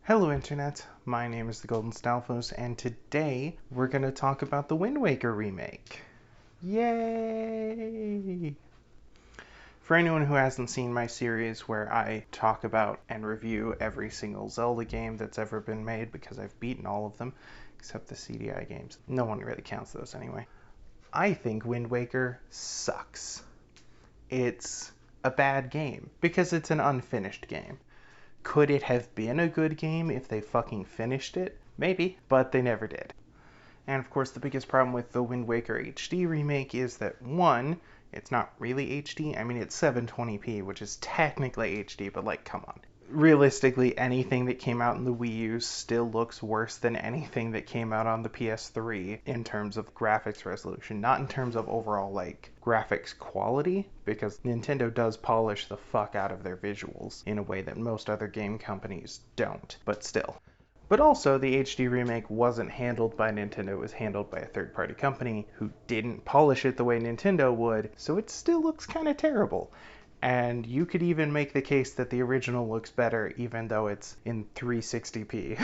Hello Internet, my name is the Golden Stalfos, and today we're going to talk about the Wind Waker remake. Yay! For anyone who hasn't seen my series where I talk about and review every single Zelda game that's ever been made, because I've beaten all of them, except the CDI games. No one really counts those anyway. I think Wind Waker sucks. It's a bad game, because it's an unfinished game. Could it have been a good game if they fucking finished it? Maybe, but they never did. And of course, the biggest problem with the Wind Waker HD remake is that, one, it's not really HD. I mean, it's 720p, which is technically HD, but like, come on. Realistically, anything that came out in the Wii U still looks worse than anything that came out on the PS3 in terms of graphics resolution, not in terms of overall, like, graphics quality, because Nintendo does polish the fuck out of their visuals in a way that most other game companies don't, but still. But also, the HD remake wasn't handled by Nintendo, it was handled by a third-party company who didn't polish it the way Nintendo would, so it still looks kind of terrible. And you could even make the case that the original looks better even though it's in 360p.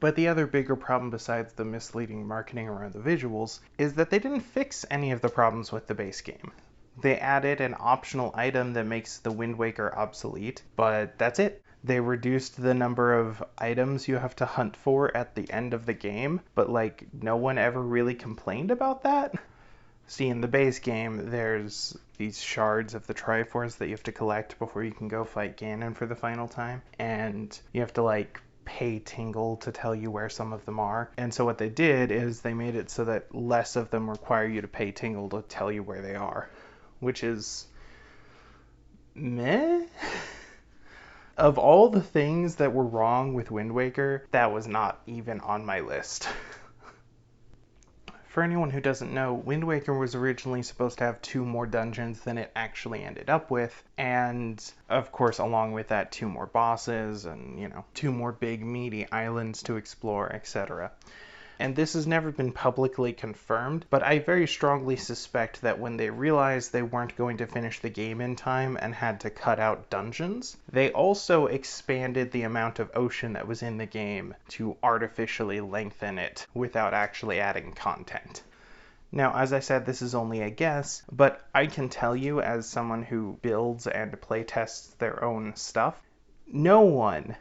But the other bigger problem besides the misleading marketing around the visuals is that they didn't fix any of the problems with the base game. They added an optional item that makes the Wind Waker obsolete, but that's it. They reduced the number of items you have to hunt for at the end of the game, but like no one ever really complained about that. See, in the base game, there's these shards of the Triforce that you have to collect before you can go fight Ganon for the final time, and you have to like pay Tingle to tell you where some of them are. And so what they did is they made it so that less of them require you to pay Tingle to tell you where they are, which is meh. Of all the things that were wrong with Wind Waker, that was not even on my list. For anyone who doesn't know, Wind Waker was originally supposed to have 2 more dungeons than it actually ended up with, and of course along with that 2 more bosses and, 2 more big meaty islands to explore, etc. And this has never been publicly confirmed, but I very strongly suspect that when they realized they weren't going to finish the game in time and had to cut out dungeons, they also expanded the amount of ocean that was in the game to artificially lengthen it without actually adding content. Now, as I said, this is only a guess, but I can tell you as someone who builds and playtests their own stuff, no one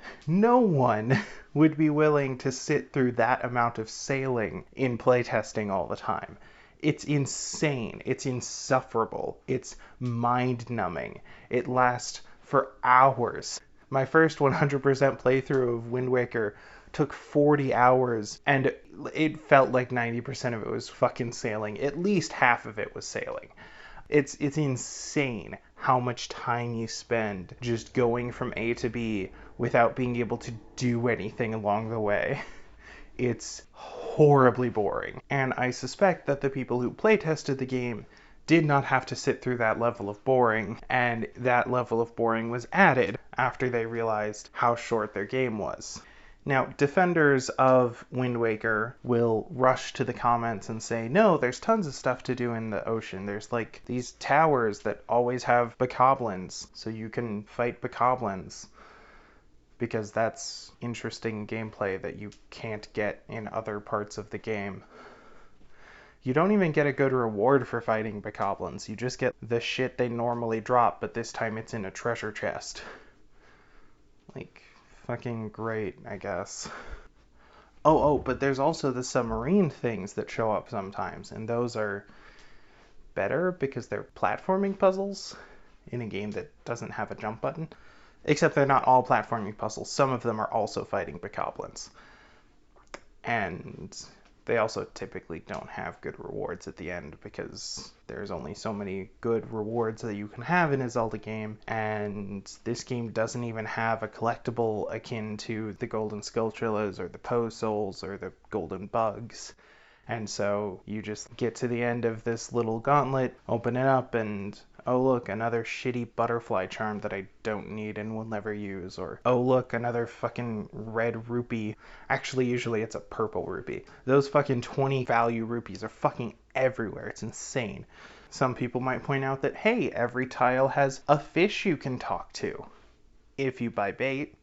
would be willing to sit through that amount of sailing in playtesting all the time. It's insane. It's insufferable. It's mind-numbing. It lasts for hours. My first 100% playthrough of Wind Waker took 40 hours, and it felt like 90% of it was fucking sailing. At least half of it was sailing. It's insane how much time you spend just going from A to B without being able to do anything along the way. It's horribly boring. And I suspect that the people who playtested the game did not have to sit through that level of boring, and that level of boring was added after they realized how short their game was. Now, defenders of Wind Waker will rush to the comments and say, no, there's tons of stuff to do in the ocean. There's like these towers that always have bokoblins, so you can fight bokoblins. Because that's interesting gameplay that you can't get in other parts of the game. You don't even get a good reward for fighting bokoblins. You just get the shit they normally drop, but this time it's in a treasure chest. Like, fucking great, I guess. But there's also the submarine things that show up sometimes, and those are better because they're platforming puzzles in a game that doesn't have a jump button. Except they're not all platforming puzzles. Some of them are also fighting bokoblins. And they also typically don't have good rewards at the end because there's only so many good rewards that you can have in a Zelda game, and this game doesn't even have a collectible akin to the Golden Skulltulas or the Poe Souls or the Golden Bugs. And so you just get to the end of this little gauntlet, open it up, and oh look, another shitty butterfly charm that I don't need and will never use. Or oh look, another fucking red rupee. Actually, usually it's a purple rupee. Those fucking 20 value rupees are fucking everywhere. It's insane. Some people might point out that, hey, every tile has a fish you can talk to if you buy bait.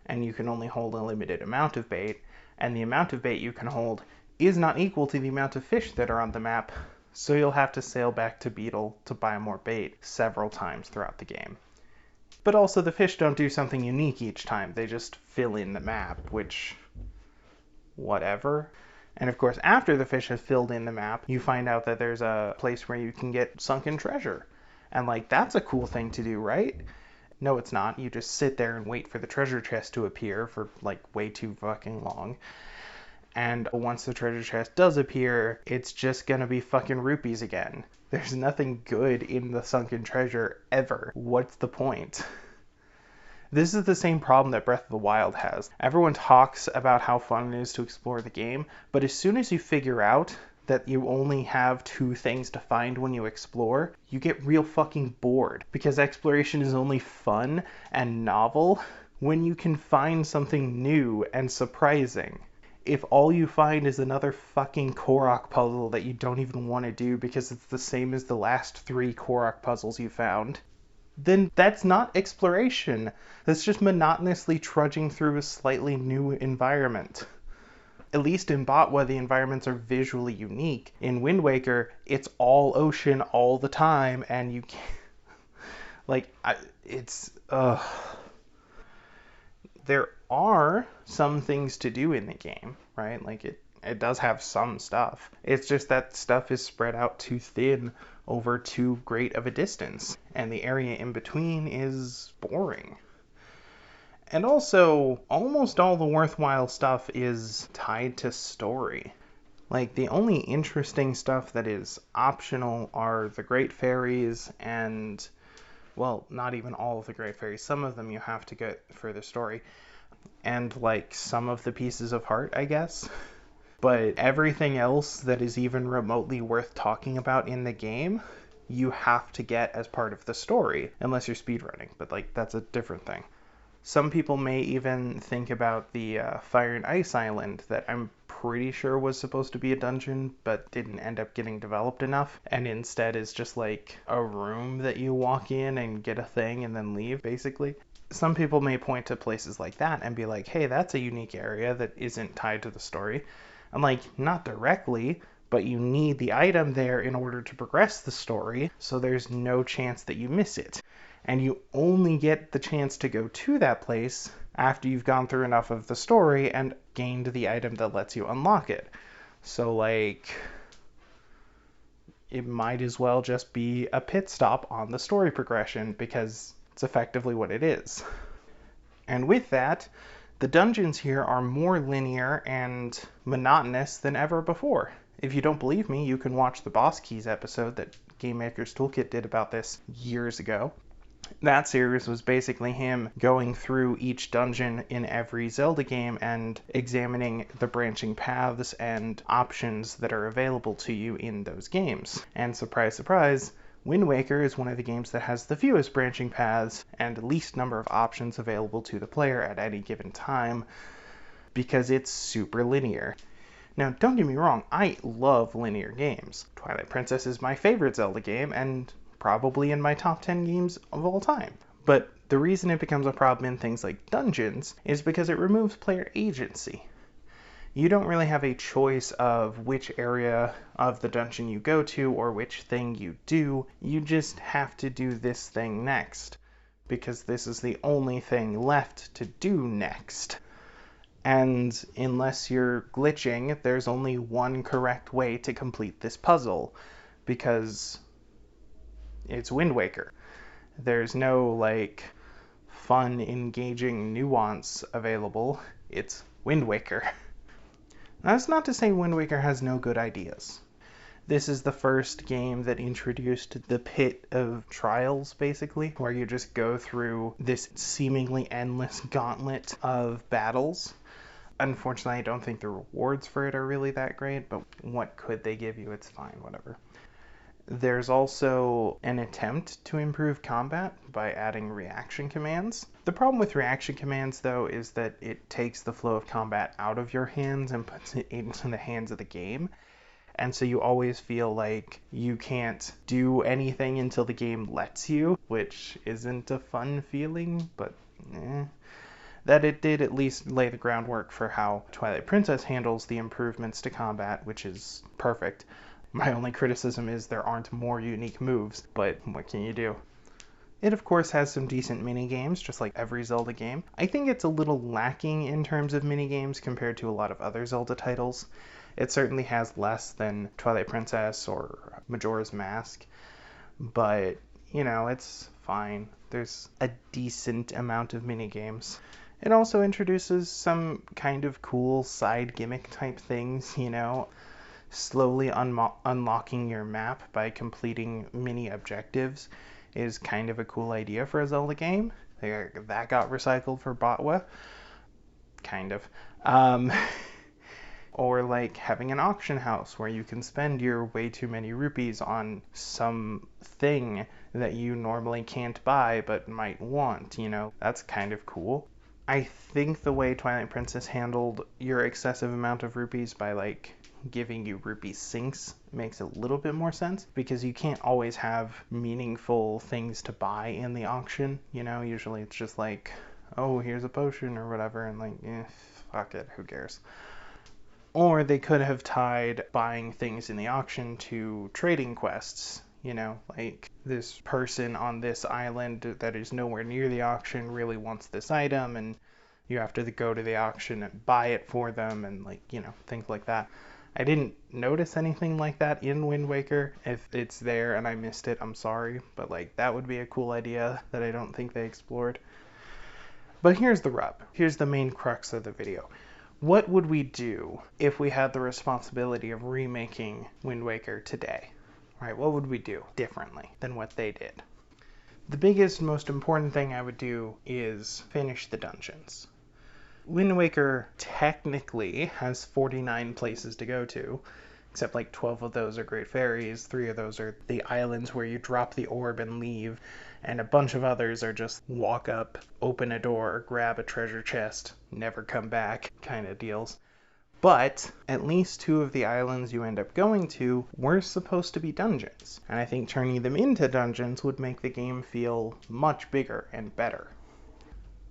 and you can only hold a limited amount of bait, and the amount of bait you can hold is not equal to the amount of fish that are on the map, so you'll have to sail back to Beetle to buy more bait several times throughout the game. But also the fish don't do something unique each time, they just fill in the map, which, whatever. And of course, after the fish has filled in the map, you find out that there's a place where you can get sunken treasure. And like, that's a cool thing to do, right? No, it's not. You just sit there and wait for the treasure chest to appear for like way too fucking long. And once the treasure chest does appear, it's just gonna be fucking rupees again. There's nothing good in the sunken treasure ever. What's the point? This is the same problem that Breath of the Wild has. Everyone talks about how fun it is to explore the game, but as soon as you figure out that you only have 2 things to find when you explore, you get real fucking bored, because exploration is only fun and novel when you can find something new and surprising. If all you find is another fucking Korok puzzle that you don't even want to do because it's the same as the last 3 Korok puzzles you found, then that's not exploration. That's just monotonously trudging through a slightly new environment. At least in Botwa, the environments are visually unique. In Wind Waker, it's all ocean all the time, and you can't... There are some things to do in the game, right? Like, it does have some stuff. It's just that stuff is spread out too thin over too great of a distance, and the area in between is boring. And also, almost all the worthwhile stuff is tied to story. Like, the only interesting stuff that is optional are the Great Fairies and, well, not even all of the Great Fairies. Some of them you have to get for the story. And, like, some of the pieces of heart, I guess. But everything else that is even remotely worth talking about in the game, you have to get as part of the story, unless you're speedrunning, but like, that's a different thing. Some people may even think about the Fire and Ice Island that I'm pretty sure was supposed to be a dungeon, but didn't end up getting developed enough, and instead is just like a room that you walk in and get a thing and then leave, basically. Some people may point to places like that and be like, hey, that's a unique area that isn't tied to the story. I'm like, not directly, but you need the item there in order to progress the story, so there's no chance that you miss it. And you only get the chance to go to that place after you've gone through enough of the story and gained the item that lets you unlock it. So, like, it might as well just be a pit stop on the story progression, because it's effectively what it is. And with that, the dungeons here are more linear and monotonous than ever before. If you don't believe me, you can watch the Boss Keys episode that Game Maker's Toolkit did about this years ago. That series was basically him going through each dungeon in every Zelda game and examining the branching paths and options that are available to you in those games. And surprise, surprise, Wind Waker is one of the games that has the fewest branching paths and least number of options available to the player at any given time, because it's super linear. Now, don't get me wrong, I love linear games. Twilight Princess is my favorite Zelda game, and probably in my top 10 games of all time. But the reason it becomes a problem in things like dungeons is because it removes player agency. You don't really have a choice of which area of the dungeon you go to or which thing you do. You just have to do this thing next, because this is the only thing left to do next. And unless you're glitching, there's only one correct way to complete this puzzle, because it's Wind Waker. There's no, like, fun, engaging nuance available. It's Wind Waker. That's not to say Wind Waker has no good ideas. This is the first game that introduced the pit of trials, basically, where you just go through this seemingly endless gauntlet of battles. Unfortunately, I don't think the rewards for it are really that great, but what could they give you? It's fine, whatever. There's also an attempt to improve combat by adding reaction commands. The problem with reaction commands, though, is that it takes the flow of combat out of your hands and puts it into the hands of the game. And so you always feel like you can't do anything until the game lets you, which isn't a fun feeling, but eh. that it did at least lay the groundwork for how Twilight Princess handles the improvements to combat, which is perfect. My only criticism is there aren't more unique moves, but what can you do? It of course has some decent mini games, just like every Zelda game. I think it's a little lacking in terms of mini games compared to a lot of other Zelda titles. It certainly has less than Twilight Princess or Majora's Mask, but it's fine. There's a decent amount of mini games. It also introduces some kind of cool side gimmick type things, slowly unlocking your map by completing mini objectives is kind of a cool idea for a Zelda game. That got recycled for Botwa. Kind of. Or like having an auction house where you can spend your way too many rupees on some thing that you normally can't buy but might want, That's kind of cool. I think the way Twilight Princess handled your excessive amount of rupees by like giving you rupee sinks makes a little bit more sense, because you can't always have meaningful things to buy in the auction, Usually it's just like, oh, here's a potion or whatever, and like, fuck it, who cares? Or they could have tied buying things in the auction to trading quests, like this person on this island that is nowhere near the auction really wants this item, and you have to go to the auction and buy it for them, and like, things like that. I didn't notice anything like that in Wind Waker. If it's there and I missed it, I'm sorry, but like that would be a cool idea that I don't think they explored. But here's the rub. Here's the main crux of the video. What would we do if we had the responsibility of remaking Wind Waker today? Right, what would we do differently than what they did? The biggest, most important thing I would do is finish the dungeons. Wind Waker technically has 49 places to go to, except like 12 of those are Great Fairies, 3 of those are the islands where you drop the orb and leave, and a bunch of others are just walk up, open a door, grab a treasure chest, never come back kind of deals. But at least 2 of the islands you end up going to were supposed to be dungeons, and I think turning them into dungeons would make the game feel much bigger and better.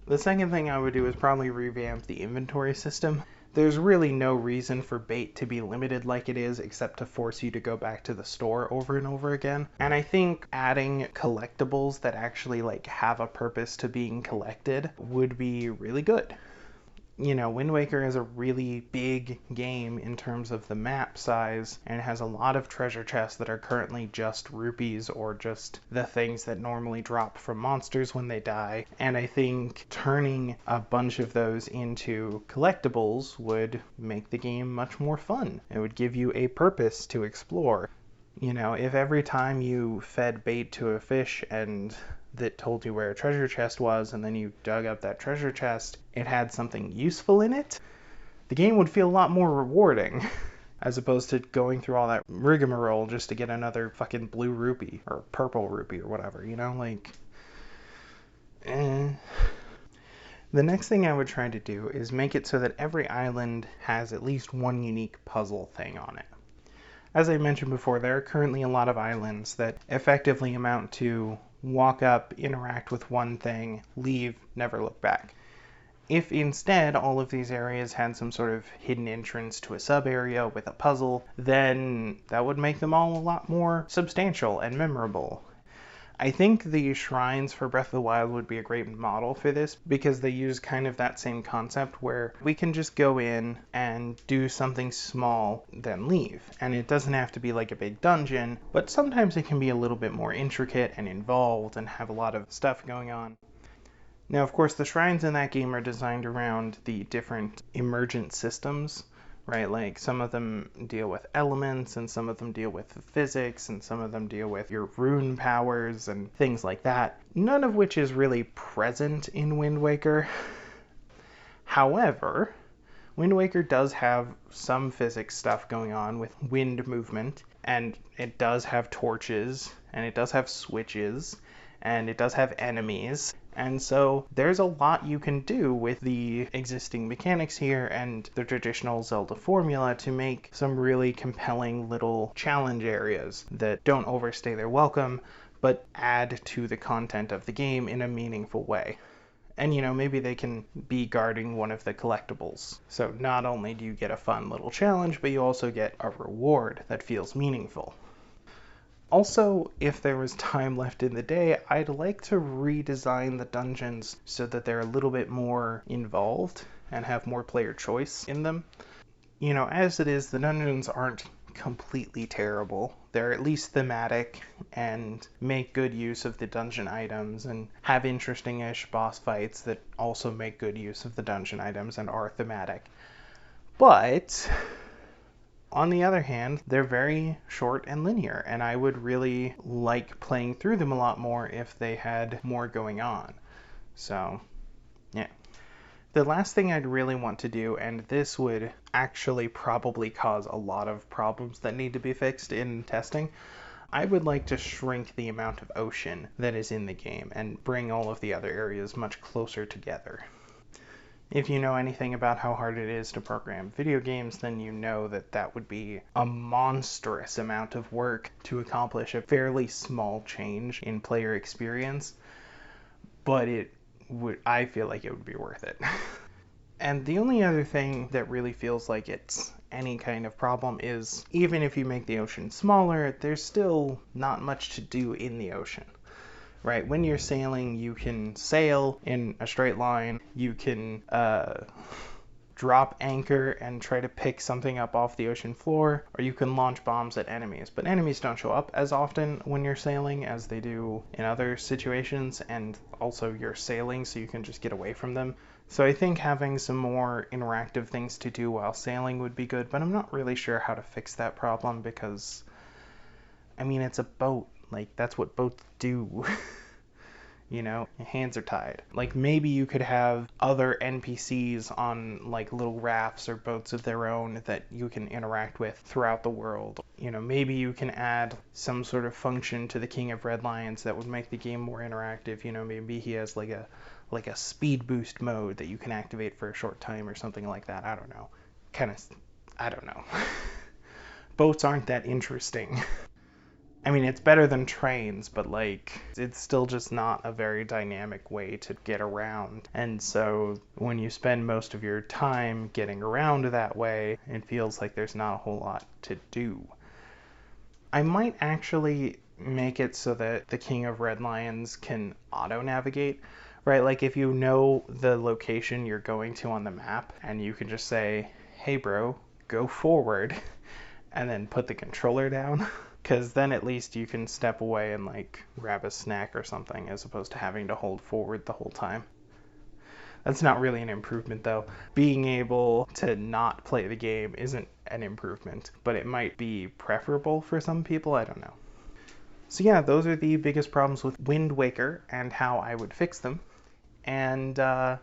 The second thing I would do is probably revamp the inventory system. There's really no reason for bait to be limited like it is, except to force you to go back to the store over and over again. And I think adding collectibles that actually like have a purpose to being collected would be really good. Wind Waker is a really big game in terms of the map size, and it has a lot of treasure chests that are currently just rupees or just the things that normally drop from monsters when they die. And I think turning a bunch of those into collectibles would make the game much more fun. It would give you a purpose to explore. If every time you fed bait to a fish and that told you where a treasure chest was, and then you dug up that treasure chest, it had something useful in it, the game would feel a lot more rewarding, as opposed to going through all that rigmarole just to get another fucking blue rupee, or purple rupee, or whatever, The next thing I would try to do is make it so that every island has at least one unique puzzle thing on it. As I mentioned before, there are currently a lot of islands that effectively amount to walk up, interact with one thing, leave, never look back. If instead all of these areas had some sort of hidden entrance to a sub-area with a puzzle, then that would make them all a lot more substantial and memorable. I think the shrines for Breath of the Wild would be a great model for this, because they use kind of that same concept where we can just go in and do something small, then leave. And it doesn't have to be like a big dungeon, but sometimes it can be a little bit more intricate and involved and have a lot of stuff going on. Now, of course, the shrines in that game are designed around the different emergent systems, right? Like some of them deal with elements, and some of them deal with physics, and some of them deal with your rune powers and things like that. None of which is really present in Wind Waker. However, Wind Waker does have some physics stuff going on with wind movement, and it does have torches, and it does have switches, and it does have enemies. And so there's a lot you can do with the existing mechanics here and the traditional Zelda formula to make some really compelling little challenge areas that don't overstay their welcome, but add to the content of the game in a meaningful way. And maybe they can be guarding one of the collectibles. So not only do you get a fun little challenge, but you also get a reward that feels meaningful. Also, if there was time left in the day, I'd like to redesign the dungeons so that they're a little bit more involved and have more player choice in them. As it is, the dungeons aren't completely terrible. They're at least thematic and make good use of the dungeon items and have interesting-ish boss fights that also make good use of the dungeon items and are thematic. But on the other hand, they're very short and linear, and I would really like playing through them a lot more if they had more going on. So, yeah. The last thing I'd really want to do, and this would actually probably cause a lot of problems that need to be fixed in testing, I would like to shrink the amount of ocean that is in the game and bring all of the other areas much closer together. If you know anything about how hard it is to program video games, then you know that that would be a monstrous amount of work to accomplish a fairly small change in player experience, but I feel like it would be worth it. And the only other thing that really feels like it's any kind of problem is even if you make the ocean smaller, there's still not much to do in the ocean. Right, when you're sailing, you can sail in a straight line, you can drop anchor and try to pick something up off the ocean floor, or you can launch bombs at enemies. But enemies don't show up as often when you're sailing as they do in other situations, and also you're sailing, so you can just get away from them. So I think having some more interactive things to do while sailing would be good, but I'm not really sure how to fix that problem because, it's a boat. Like, that's what boats do. Your hands are tied. Like, maybe you could have other NPCs on, like, little rafts or boats of their own that you can interact with throughout the world. Maybe you can add some sort of function to the King of Red Lions that would make the game more interactive. Maybe he has, like a speed boost mode that you can activate for a short time or something like that. I don't know. I don't know. Boats aren't that interesting. It's better than trains, but it's still just not a very dynamic way to get around. And so when you spend most of your time getting around that way, it feels like there's not a whole lot to do. I might actually make it so that the King of Red Lions can auto-navigate, right? Like if you know the location you're going to on the map, and you can just say, hey bro, go forward, and then put the controller down. Because then at least you can step away and grab a snack or something as opposed to having to hold forward the whole time. That's not really an improvement though. Being able to not play the game isn't an improvement, but it might be preferable for some people, I don't know. So yeah, those are the biggest problems with Wind Waker and how I would fix them. And I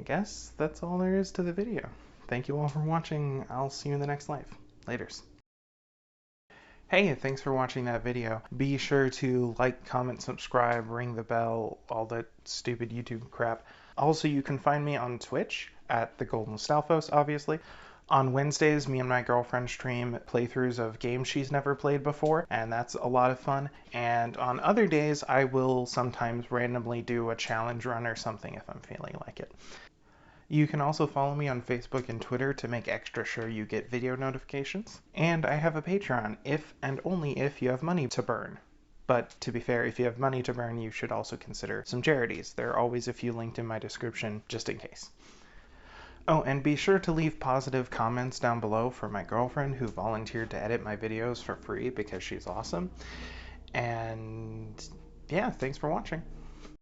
guess that's all there is to the video. Thank you all for watching. I'll see you in the next live. Laters. Hey, thanks for watching that video. Be sure to like, comment, subscribe, ring the bell, all that stupid YouTube crap. Also, you can find me on Twitch at the Golden Stalfos, obviously. On Wednesdays, me and my girlfriend stream playthroughs of games she's never played before, and that's a lot of fun. And on other days, I will sometimes randomly do a challenge run or something if I'm feeling like it. You can also follow me on Facebook and Twitter to make extra sure you get video notifications. And I have a Patreon if and only if you have money to burn. But to be fair, if you have money to burn, you should also consider some charities. There are always a few linked in my description, just in case. Oh, and be sure to leave positive comments down below for my girlfriend who volunteered to edit my videos for free because she's awesome. And yeah, thanks for watching.